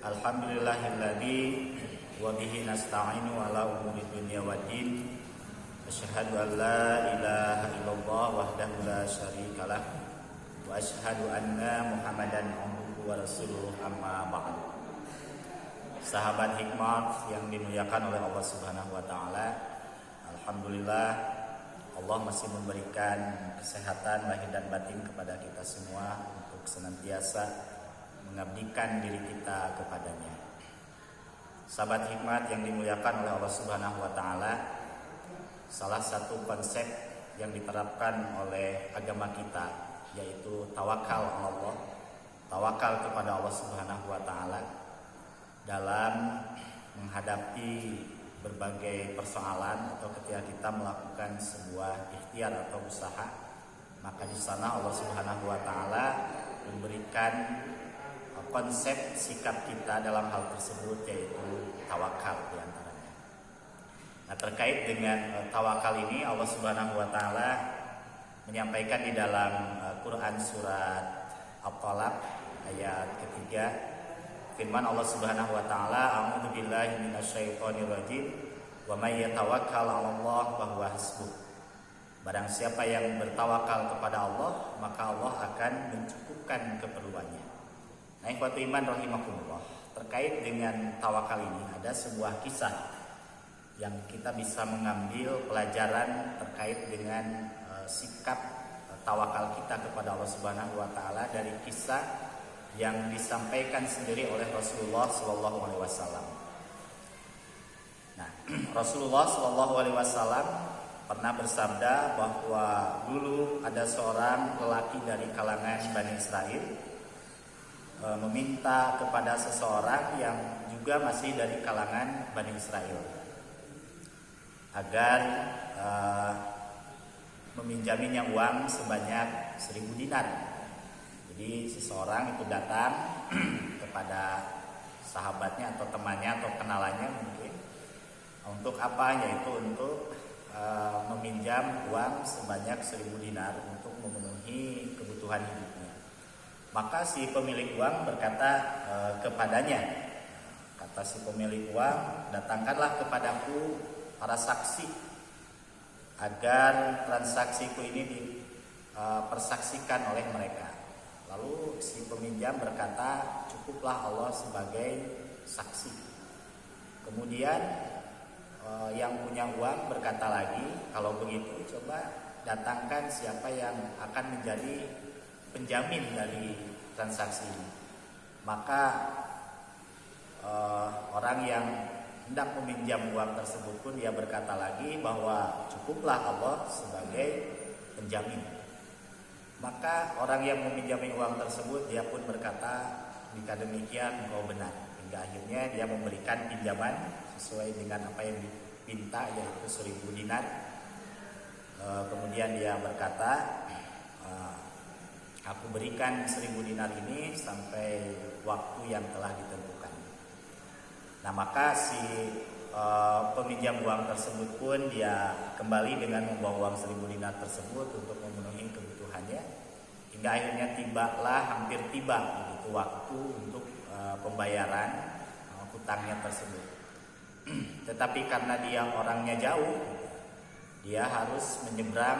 Alhamdulillahilladzi wa bihi nasta'inu ala umuri dunya waddin. Asyhadu an la ilaha illallah wahdahu la syarikalah wa asyhadu anna Muhammadan abduhu wa rasuluh, amma ba'd. Sahabat hikmat yang dimuliakan oleh Allah Subhanahu wa taala, alhamdulillah Allah masih memberikan kesehatan lahir dan batin kepada kita semua untuk senantiasa mengabdikan diri kita kepadanya. Sahabat hikmat yang dimuliakan oleh Allah Subhanahu wa taala, salah satu konsep yang diterapkan oleh agama kita yaitu tawakal Allah, tawakal kepada Allah Subhanahu wa taala dalam menghadapi berbagai persoalan atau ketika kita melakukan sebuah ikhtiar atau usaha, maka di sana Allah Subhanahu wa taala memberikan konsep sikap kita dalam hal tersebut yaitu tawakal di antaranya. Nah, terkait dengan tawakal ini Allah Subhanahu wa taala menyampaikan di dalam Quran surat At-Talaq ayat ketiga, firman Allah Subhanahu wa taala, a'udzubillahi minasyaitonirrajim, wa may yatawakkal 'alallahi fahuwa hasbuh. Barang siapa yang bertawakal kepada Allah, maka Allah akan mencukupkan keperluannya. Nah, ikhwatu iman rahimakumullah, terkait dengan tawakal ini ada sebuah kisah yang kita bisa mengambil pelajaran terkait dengan sikap tawakal kita kepada Allah Subhanahu wa taala dari kisah yang disampaikan sendiri oleh Rasulullah sallallahu alaihi wasallam. Nah, Rasulullah sallallahu alaihi wasallam pernah bersabda bahwa dulu ada seorang lelaki dari kalangan Bani Israel meminta kepada seseorang yang juga masih dari kalangan Bani Israel agar meminjaminya uang sebanyak 1.000 dinar. Jadi seseorang itu datang kepada sahabatnya atau temannya atau kenalannya mungkin untuk apa? Yaitu untuk meminjam uang sebanyak 1.000 dinar untuk memenuhi kebutuhan hidupnya. Maka si pemilik uang berkata kepadanya, kata si pemilik uang, datangkanlah kepadaku para saksi agar transaksiku ini dipersaksikan oleh mereka. Lalu si peminjam berkata, cukuplah Allah sebagai saksi. Kemudian yang punya uang berkata lagi, kalau begitu coba datangkan siapa yang akan menjadi penjamin dari transaksi ini. Maka orang yang hendak meminjam uang tersebut pun dia berkata lagi bahwa cukuplah Allah sebagai penjamin. Maka orang yang meminjami uang tersebut dia pun berkata, jika demikian engkau benar. Hingga akhirnya dia memberikan pinjaman sesuai dengan apa yang dipinta, yaitu 1.000 dinar. Kemudian dia berkata, aku berikan 1.000 dinar ini sampai waktu yang telah ditentukan. Nah, maka si peminjam uang tersebut pun dia kembali dengan membawa uang 1.000 dinar tersebut untuk memenuhi kebutuhannya. Hingga akhirnya hampir tiba begitu waktu untuk pembayaran hutangnya tersebut. Tetapi karena dia orangnya jauh, dia harus menyeberang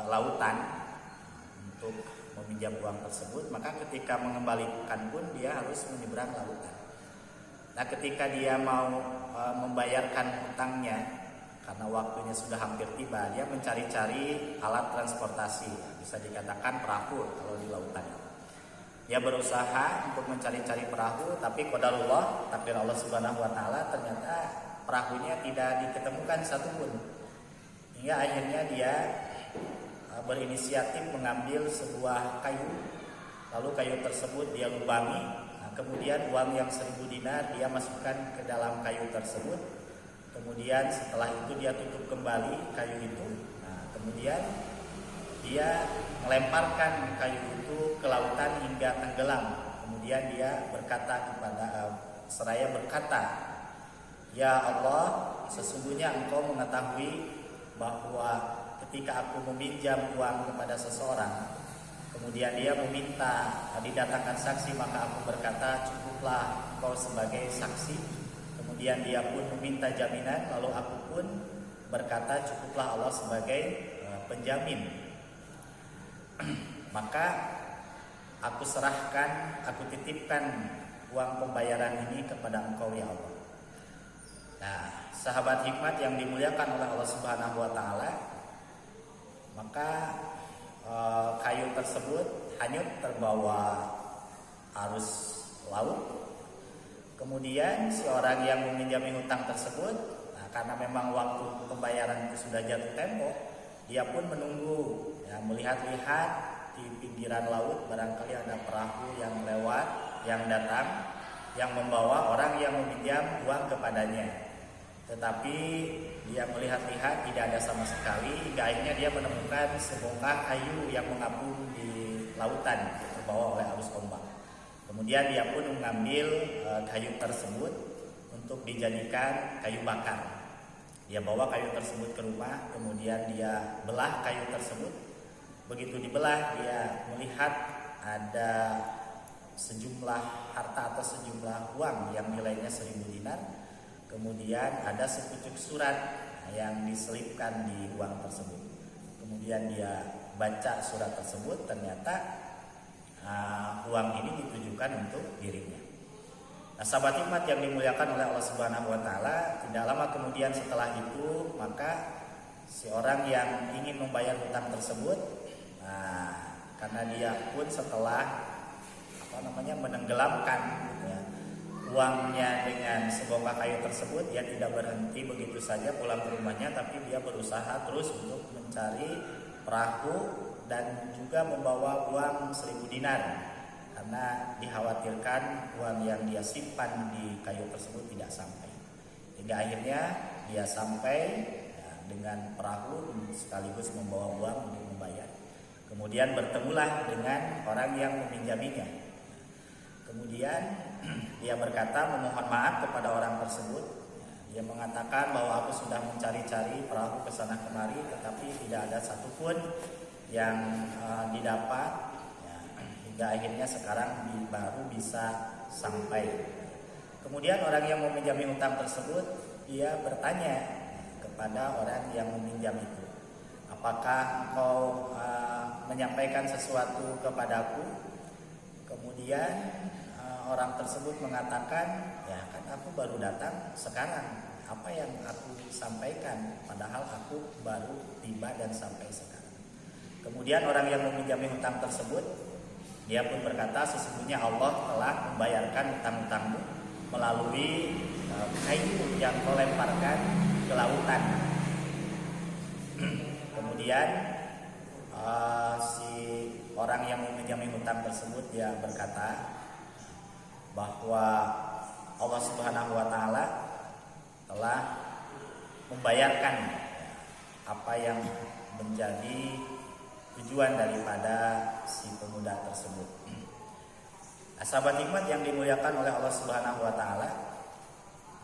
lautan untuk meminjam uang tersebut. Maka ketika mengembalikan pun dia harus menyeberang lautan. Nah, ketika dia mau membayarkan hutangnya karena waktunya sudah hampir tiba, dia mencari-cari alat transportasi, bisa dikatakan perahu kalau di lautan. Dia berusaha untuk mencari-cari perahu, tapi qadarullah, takdir Allah Subhanahu wa taala, ternyata perahunya tidak diketemukan satupun. Hingga akhirnya dia berinisiatif mengambil sebuah kayu, lalu kayu tersebut dia lubangi. Nah, kemudian uang yang 1.000 dinar dia masukkan ke dalam kayu tersebut. Kemudian setelah itu dia tutup kembali kayu itu. Nah, kemudian dia melemparkan kayu itu ke lautan hingga tenggelam. Kemudian dia seraya berkata, ya Allah, sesungguhnya Engkau mengetahui bahwa ketika aku meminjam uang kepada seseorang, Kemudian dia meminta didatangkan saksi, maka aku berkata cukuplah kau sebagai saksi. Kemudian dia pun meminta jaminan, lalu aku pun berkata cukuplah Allah sebagai penjamin. Maka aku serahkan, aku titipkan uang pembayaran ini kepada engkau ya Allah. Nah, sahabat hikmat yang dimuliakan oleh Allah Subhanahu wa taala, maka kayu tersebut hanyut terbawa arus laut. Kemudian si orang yang meminjami hutang tersebut, karena memang waktu pembayaran itu sudah jatuh tempo, dia pun menunggu, melihat-lihat di pinggiran laut, barangkali ada perahu yang lewat, yang datang, yang membawa orang yang meminjam uang kepadanya. Tetapi dia melihat-lihat tidak ada sama sekali, hingga akhirnya dia menemukan sebongkah kayu yang mengapung di lautan terbawa oleh arus ombak. Kemudian dia pun mengambil kayu tersebut untuk dijadikan kayu bakar. Dia bawa kayu tersebut ke rumah, kemudian dia belah kayu tersebut. Begitu dibelah, dia melihat ada sejumlah harta atau sejumlah uang yang nilainya 1000 dinar. Kemudian ada sepucuk surat yang diselipkan di uang tersebut. Kemudian dia baca surat tersebut, ternyata uang ini ditujukan untuk dirinya. Nah, sahabat hikmat yang dimuliakan oleh Allah Subhanahu wa taala, tidak lama kemudian setelah itu, maka si orang yang ingin membayar hutang tersebut, karena dia pun setelah menenggelamkan uangnya dengan sebongkah kayu tersebut, dia tidak berhenti begitu saja pulang ke rumahnya, tapi dia berusaha terus untuk mencari perahu dan juga membawa uang 1000 dinar, karena dikhawatirkan uang yang dia simpan di kayu tersebut tidak sampai. Hingga akhirnya dia sampai dengan perahu sekaligus membawa uang untuk membayar. Kemudian bertemulah dengan orang yang meminjaminya. Kemudian dia berkata memohon maaf kepada orang tersebut. Dia mengatakan bahwa aku sudah mencari-cari perahu ke sana kemari, tetapi tidak ada satupun yang didapat. Hingga akhirnya sekarang baru bisa sampai. Kemudian orang yang meminjami hutang tersebut, dia bertanya kepada orang yang meminjam itu, apakah engkau menyampaikan sesuatu kepadaku? Kemudian orang tersebut mengatakan, ya kan aku baru datang sekarang, apa yang aku sampaikan, padahal aku baru tiba dan sampai sekarang. Kemudian orang yang meminjami hutang tersebut, dia pun berkata, sesungguhnya Allah telah membayarkan hutang-hutangmu melalui kayu yang kau lemparkan ke lautan. Kemudian si orang yang meminjami hutang tersebut, dia berkata bahwa Allah Subhanahu wa taala telah membayarkan apa yang menjadi tujuan daripada si pemuda tersebut. Sahabat hikmat yang dimuliakan oleh Allah Subhanahu wa taala,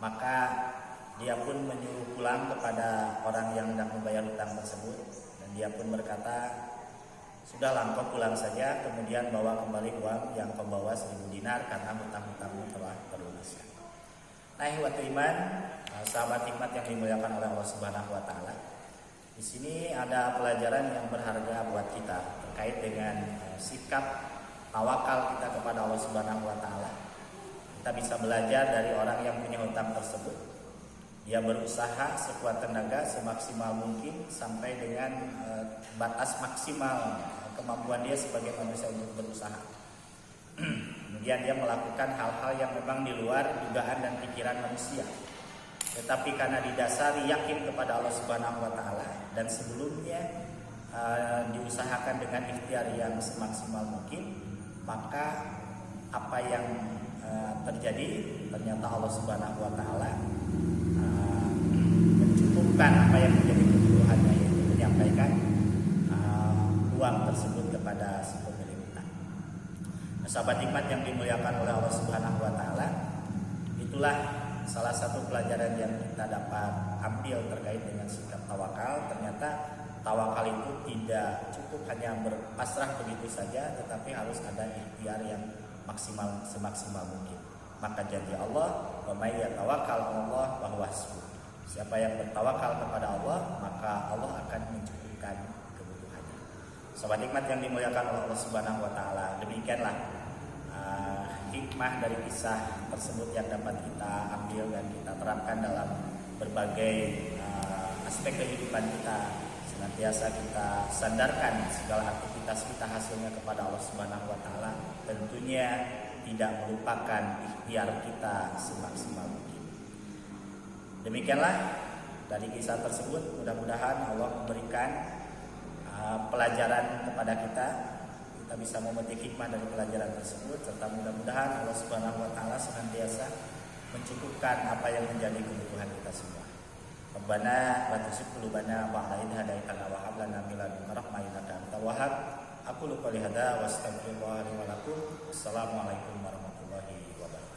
maka dia pun menyuruh pulang kepada orang yang hendak membayar hutang tersebut, dan dia pun berkata, sudahlah engkau pulang saja, kemudian bawa kembali uang yang kau bawa 1000 dinar karena hutang-hutangmu telah terlunaskan. Nah, ikhwat iman, sahabat hikmat yang dimuliakan oleh Allah Subhanahu wa taala. Di sini ada pelajaran yang berharga buat kita terkait dengan sikap tawakal kita kepada Allah Subhanahu wa taala. Kita bisa belajar dari orang yang punya hutang tersebut. Dia berusaha sekuat tenaga semaksimal mungkin sampai dengan batas maksimal kemampuan dia sebagai manusia untuk berusaha. Kemudian dia melakukan hal-hal yang memang di luar dugaan dan pikiran manusia. Tetapi karena didasari yakin kepada Allah Subhanahu wa taala dan sebelumnya diusahakan dengan ikhtiar yang semaksimal mungkin, maka apa yang terjadi ternyata Allah Subhanahu wa taala mencukupkan apa yang menjadi kebutuhannya, yaitu menyampaikan uang tersebut kepada si pemilik hutang. Nah, sahabat hikmat yang dimuliakan oleh Allah Subhanahu wa taala, itulah salah satu pelajaran yang kita dapat ambil terkait dengan sikap tawakal. Ternyata tawakal itu tidak cukup hanya berpasrah begitu saja, tetapi harus ada ikhtiar yang maksimal semaksimal mungkin. Maka janji Allah, wa may yatawakkal 'alallah fa huwa hasbuh. Siapa yang bertawakal kepada Allah, maka Allah akan mencukupkan kebutuhannya. Sobat hikmat yang dimuliakan oleh Allah Subhanahu wa taala, demikianlah hikmah dari kisah tersebut yang dapat kita ambil dan kita terapkan dalam berbagai aspek kehidupan kita. Senantiasa kita sandarkan segala aktivitas kita hasilnya kepada Allah Subhanahu wa taala. Tentunya tidak melupakan ikhtiar kita semaksimal mungkin. Demikianlah dari kisah tersebut, mudah-mudahan Allah memberikan pelajaran kepada kita bisa memetik hikmah dari pelajaran tersebut, serta mudah-mudahan Allah Subhanahu wa taala senantiasa mencukupkan apa yang menjadi kebutuhan kita semua. Rabbana la tuzigh qulubana ba'da idh hadaitana wa hab lana min ladunka rahmah innaka antal wahhab. Aqulu qouli hadza wa astaghfirullah li wa lakum. Assalamualaikum warahmatullahi wabarakatuh.